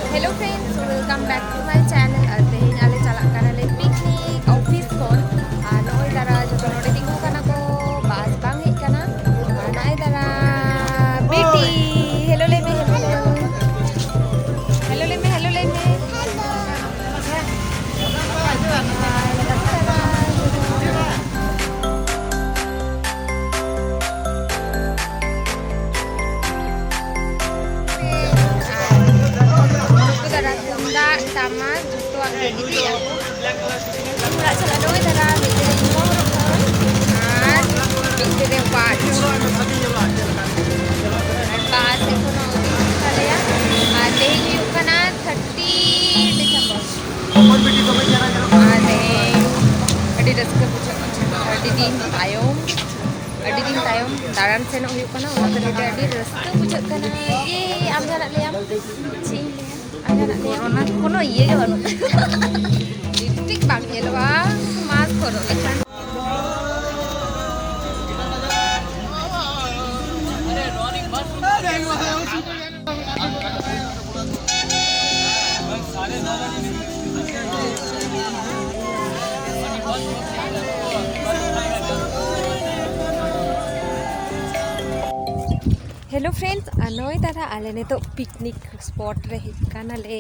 Hello friends, welcome back to my channel. Tehin ale chalak kana le picnic office kon. Noi dara joto node tinggu kana ko bas bang hej kana. Nai dara Biti. Hello leme, hello. Hello leme, hello leme. Sama justo ang gigi ako. Mula sa lanoy dara bigyan mo at bigyan watch. Bas ko no kaya thank you kana 30 December. Adi raska pucha adi din tayom daran senok huyuk kana ona kare adi raska pucha kana ye am jana leyam chi corona kono iye ge banu lipstick bang nyelwa mask koro lekan Hello friends, anoi tara ale ne to picnic spot re hikana le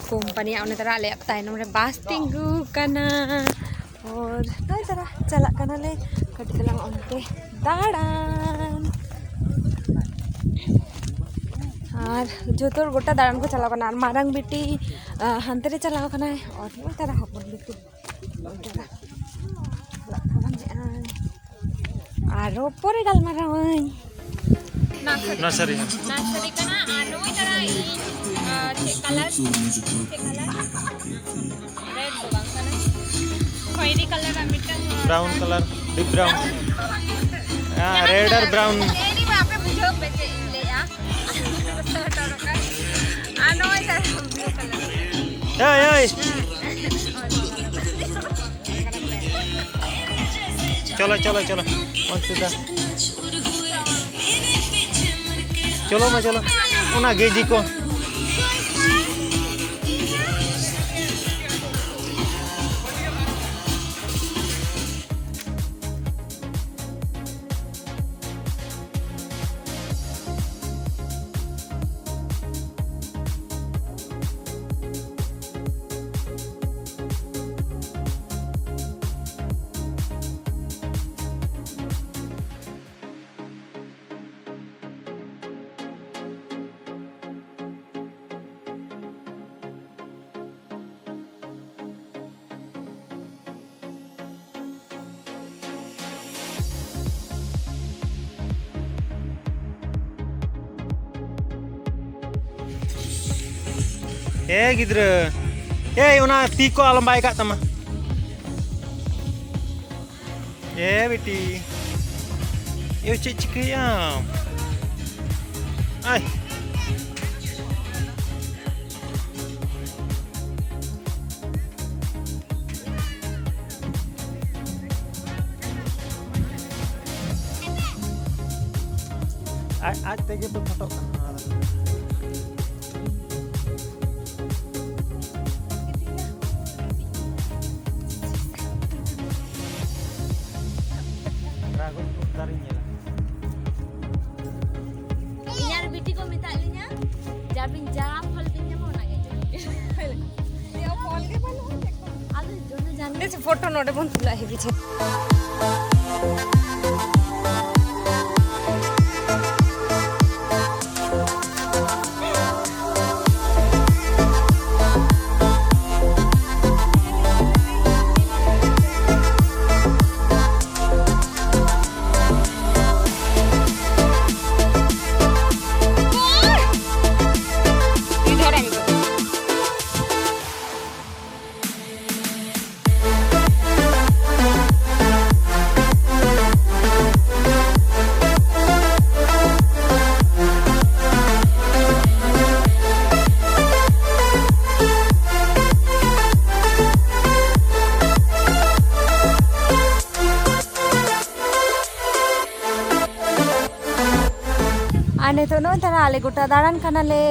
company aune tara ale apta inom re bus tinggu kana और noi tara chala kana le kadi telang onte daran আর jotor gota daran ko chala kana marang biti hante re chala kana और noi tara hopon biti tara R pore gal marawai Nursery kana anu itara color red bang kana khoiri color amitang brown color deep brown red or brown ini bape bujho bece ile ya anu itara blue color hey chalo maksudnya चलो मैं चलो उना Gaethje को gidra una tiko alam baik kak tama beti yo cik ya ay आज तक तो photo Inyar biti ko minta linya jabin jam fal pinya mau na ge dia fal ke balo alu jono janne se photo note bon tula he biche ane to no tara ale gota daran kana le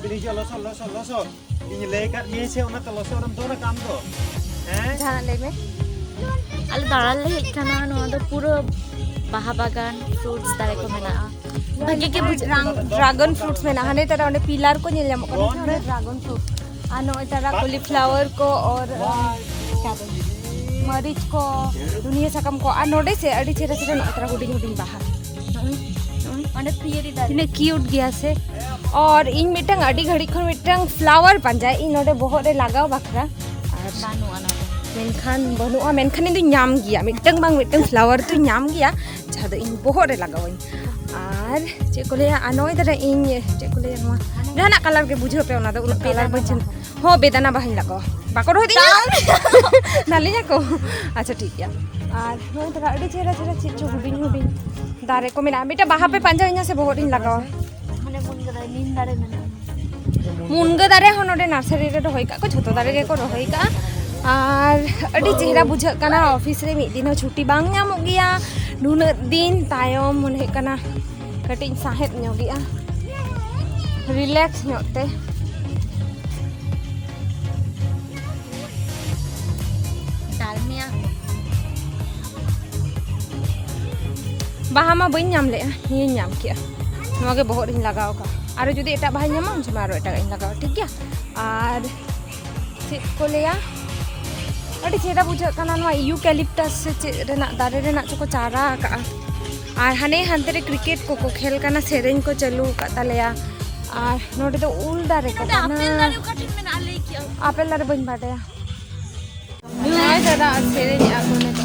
Ini jo losot. Ini lekat ni se ona to losot ram to na kam to. Jangan leme. Alu daral le kana no do puro baha bagan fruits dare ko mena. Bagi ke dragon fruits में नहाने तरह उन्हें pillar को नहीं लिया मगर उन्हें dragon fruit आनो तरह कॉलीफ्लावर को और क्या बोलते मरीच को दुनिया सकम को नोडे से अड़ी चेहरा चेहरा नोतरा हुडिंग हुडिंग बाहर ane pieri dare इन्हें क्यूट गया से और इन मिटंग अड़ी घड़ी खन मिटंग फ्लावर पंजाय इन नोडे बहुत रे लगाओ बकरा और kanu ana मेनखान बनुआ मेनखान इन तो न्याम गया मिटंग बांग मिटंग फ्लावर तो न्याम गया जहाँ इन बहुत रे लगाओ और चे को लिया अनोई तरह इन चे को लिया नवा जहाँ ना कलर के बुझो पे उन्हें तो उन कलर बचन हो बेदाना बाहिन लगाओ बाको रोह दिया नालिया को अच्छा ठीक है और नोई तरह अड़ी चेहरा चेहरा चिचो हुडिंग दारे को मिला बेटा बाहर पे पंजा इन्हें से बहुत इन लगाओ mane munga dare nin dare mena मुनगा दारे हो नोडे नर्सरी रे रोहई का को छोटो दारे रे को रोहई का और अड़ी चेहरा बुझा कना ऑफिस रे मिद दिन छुट्टी बांग ᱧᱟᱢᱚᱜ ᱜᱮᱭᱟ नुना दिन तायम मने कना कटिंग साहेब ᱧᱚᱜᱤया रिलैक्स ᱧᱚᱜते dalmia बाहा मा बइन ᱧᱟᱢ लेआ निये ᱧᱟᱢ किया नवा के बहुत इन लगाओ का आरो जुदी एटा बाहा ᱧᱟᱢᱟ उन समय आरो एटा इन लगाओ ठीक गया और चेक को लेया अड़ी चेहरा बुझा कना नवा यूकैलिप्टस से रेना दारे रेना चको चारा का और हाने हानते रे क्रिकेट को खेल कना सेरेन को चालू का तलेया और नोडे तो उल दारे का apel dare ukatin mena ale ki apple दारे बइन बाटे हाय दादा सेरेन आगो ने तो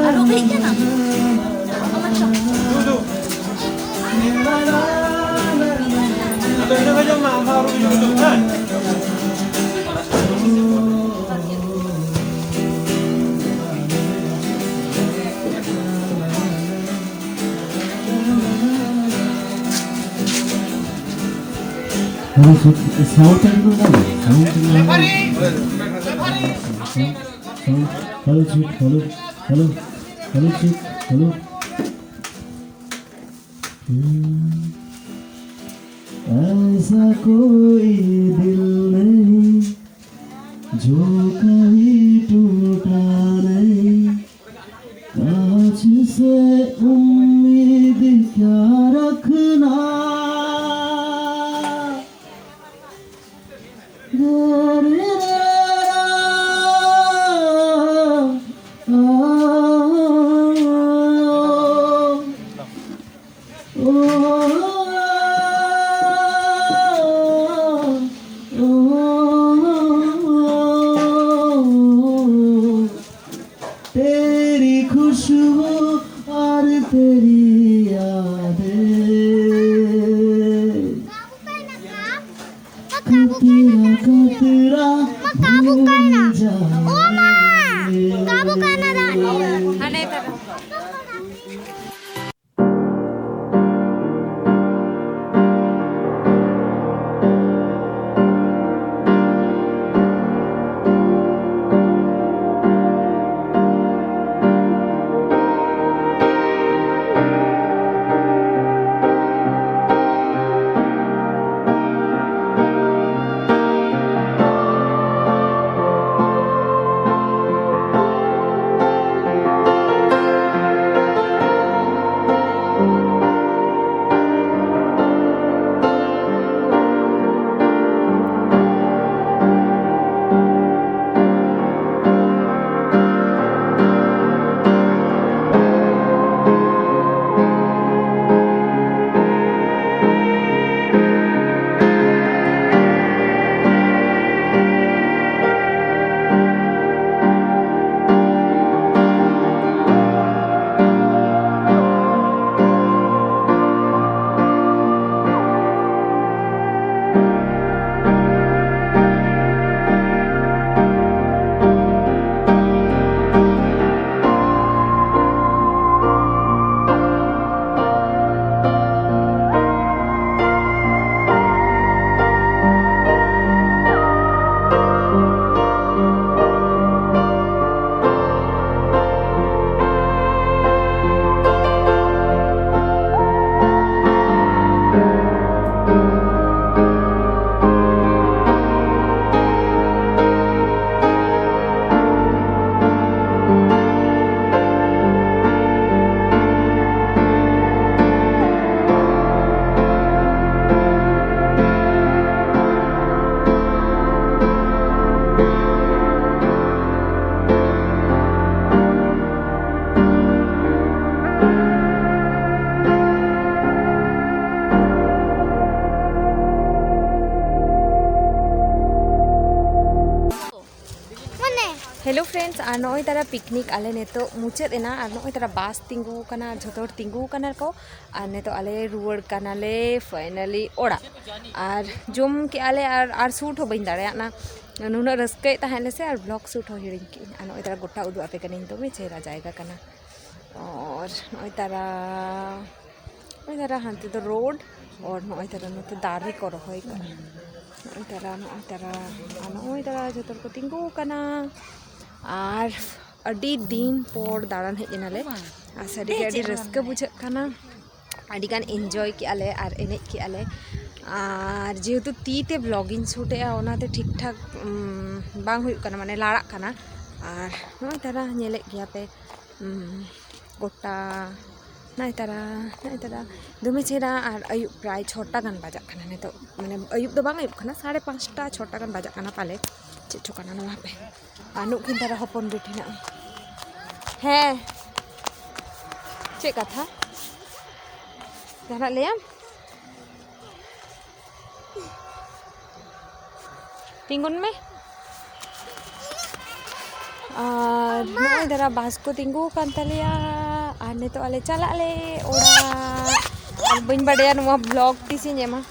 alu bhi kana Duduk. Ada ini aja mak baru duduk kan. South and hello ऐसा कोई दिल नहीं जो कभी टूटा नहीं कांच से उम्मीद क्या रखना तेरी खुशबू और तेरी यादें कतरा कतरा भूल जाए हाने तरह फ्रेंड्स और नॉय तारा पिकनिक आले नेतो मुचाद एना और नॉय तारा बास तिंगू कना झोतो हर तिंगू कना को और नेतो आले रुवाड़ कनाले फाइनली ओड़ा और जोम के आले और शूट हो बइन दाड़े ना नुना रस्के तहले से और ब्लॉग शूट हो हिड़िंग की और नॉय तारा गोटा उदु आपे कनिंग तो में चेहरा जाएगा कना और नॉय तारा हांते तो रोड और नॉय तारा नते दारे को रहोय कना नॉय तारा झोतो को तिंगू कना और अड़ी दिन पर दाड़ान हेजनाले और साड़ी के अड़ी रस्का बुझाग कना अड़ी गान एंजॉय के आले और एनेज के आले और जेहेतु तीते ब्लॉगिंग शूटेगा ओनाते ठीक ठाक बांग हुई कना माने लाड़ा कना और नॉय तारा नेले गया पे गोटा नॉय तारा दमे चेहरा और अयुब प्राय 6टा गान बाजा कना ने तो माने अयुब दो बांग अयुब कना 5:30 6टा गान बाजा कना पाले चेचो कना नोवा पे नुकिन तारा हपन बेटी ना है चे कथा जहाँ लिया तिंगुन में और नॉय तारा बास को तिंगू कान तलिया और ने तो आले चला ले ओड़ा और बइन बड़या नोवा ब्लॉग तीसी नेमा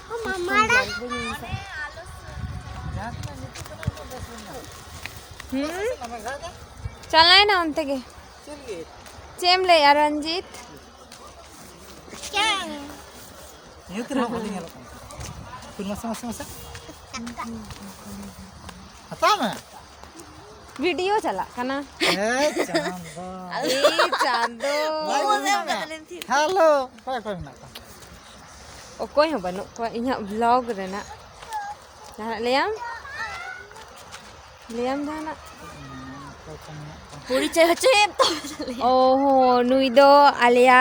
चलना है ना उनते के चेम ले यार रंजीत वीडियो चला कना चांदो हेलो कोई हो बनो कोई इन्हा ब्लॉग रेना लेयाम जाना पूरी चे होचे ओहो नुई दो आलिया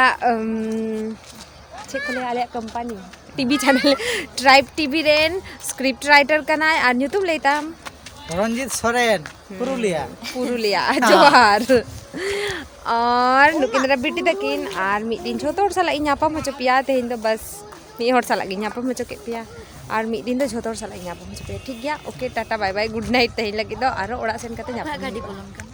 चेक ले Alia company TV channel tribe TV rain script writer कना और ᱧᱩᱛᱩᱢ लेताम रंजीत सोरेन पुरुलिया जोहार और नुकिन रा बिटी तकिन और मिद दिन झोतो हर साला इᱧापam होचो पिया तेहिन दो बस मी हर साला इᱧापam होचो के पिया और मिद दिन दो झोतो हर साला इᱧापam होचो पिया ठीक गया okay tata bye bye good night तेहिन लगी दो आरो ओड़ा सेन कते ᱧापam गाड़ी बोलम